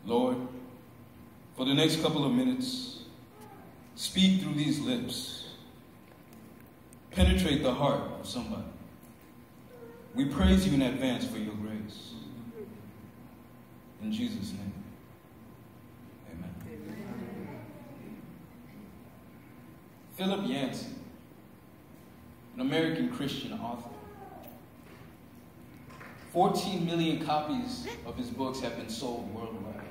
Lord, for the next couple of minutes, speak through these lips. Penetrate the heart of somebody. We praise you in advance for your grace. In Jesus' name, amen. Philip Yancey, an American Christian author. 14 million copies of his books have been sold worldwide,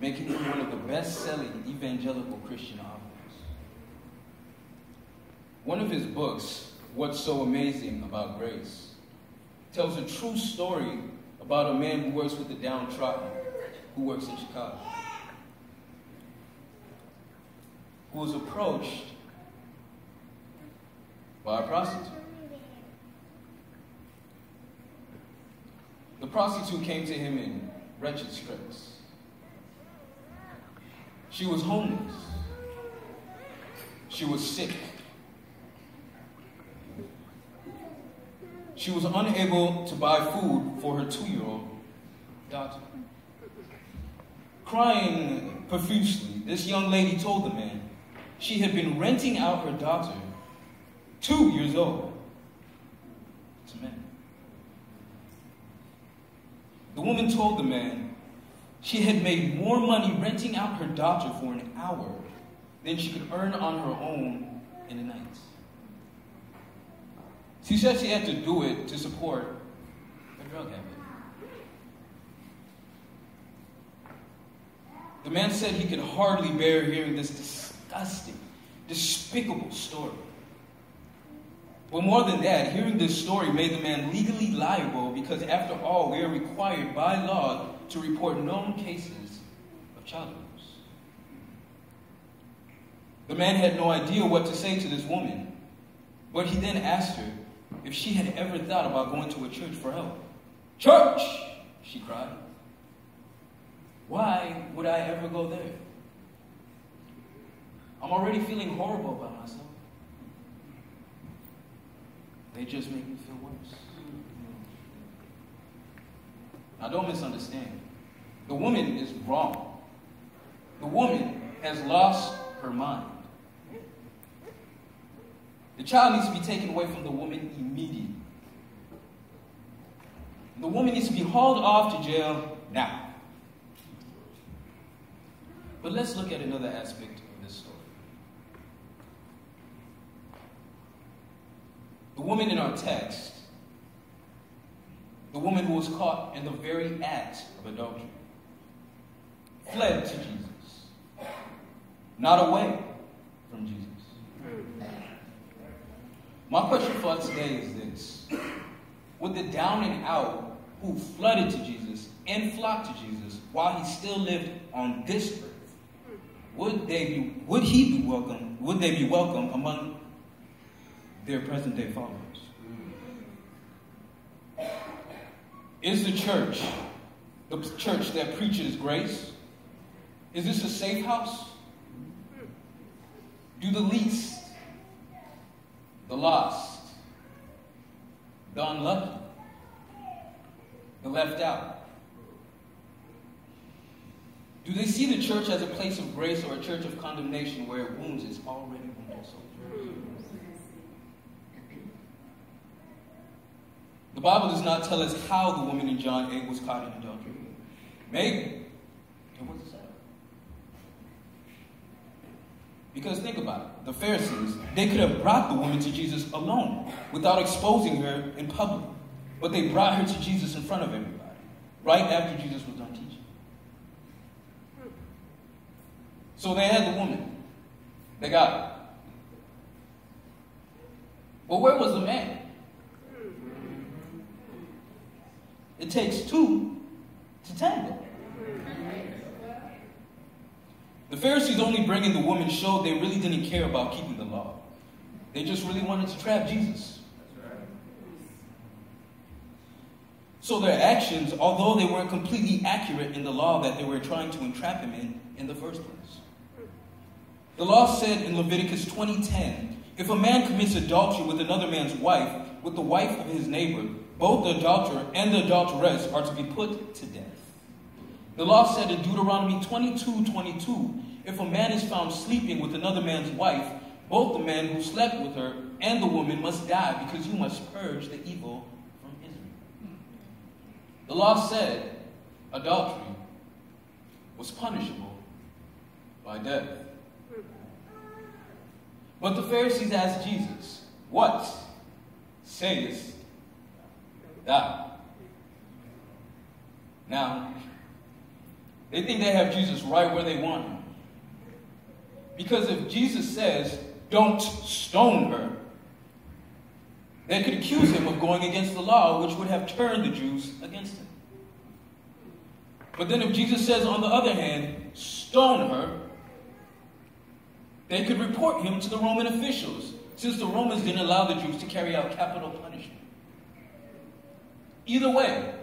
making him one of the best-selling evangelical Christian authors. One of his books, What's So Amazing About Grace, tells a true story about a man who works with the downtrodden, who works in Chicago, who was approached by a prostitute. The prostitute came to him in wretched straits. She was homeless. She was sick. She was unable to buy food for her 2-year-old daughter. Crying profusely, this young lady told the man she had been renting out her daughter, 2 years old, to men. The woman told the man she had made more money renting out her daughter for an hour than she could earn on her own in a night. She said she had to do it to support a drug habit. The man said he could hardly bear hearing this disgusting, despicable story. But more than that, hearing this story made the man legally liable because, after all, we are required by law to report known cases of child abuse. The man had no idea what to say to this woman, but he then asked her if she had ever thought about going to a church for help. "Church!" she cried. "Why would I ever go there? I'm already feeling horrible about myself. They just make me feel worse." Now, don't misunderstand. The woman is wrong. The woman has lost her mind. The child needs to be taken away from the woman immediately. The woman needs to be hauled off to jail now. But let's look at another aspect of this story. The woman in our text, the woman who was caught in the very act of adultery, fled to Jesus, not away from Jesus. My question for us today is this: would the down and out who flooded to Jesus and flocked to Jesus while he still lived on this earth, would they be welcome among their present day followers? Is the church that preaches grace, is this a safe house? Do the least, the lost, the unlucky, the left out, do they see the church as a place of grace or a church of condemnation where it wounds its already wounded soldiers? The Bible does not tell us how the woman in John 8 was caught in adultery. Maybe it was a setup. Because think about it. The Pharisees, they could have brought the woman to Jesus alone without exposing her in public. But they brought her to Jesus in front of everybody, right after Jesus was done teaching. So they had the woman. They got her. But where was the man? It takes two to tango. The Pharisees only bringing the woman showed they really didn't care about keeping the law. They just really wanted to trap Jesus. So their actions, although they weren't completely accurate in the law that they were trying to entrap him in the first place. The law said in Leviticus 20:10, if a man commits adultery with another man's wife, with the wife of his neighbor, both the adulterer and the adulteress are to be put to death. The law said in Deuteronomy 22:22, if a man is found sleeping with another man's wife, both the man who slept with her and the woman must die, because you must purge the evil from Israel. The law said adultery was punishable by death. But the Pharisees asked Jesus, what sayest thou? Now, they think they have Jesus right where they want him. Because if Jesus says, don't stone her, they could accuse him of going against the law, which would have turned the Jews against him. But then if Jesus says, on the other hand, stone her, they could report him to the Roman officials, since the Romans didn't allow the Jews to carry out capital punishment. Either way,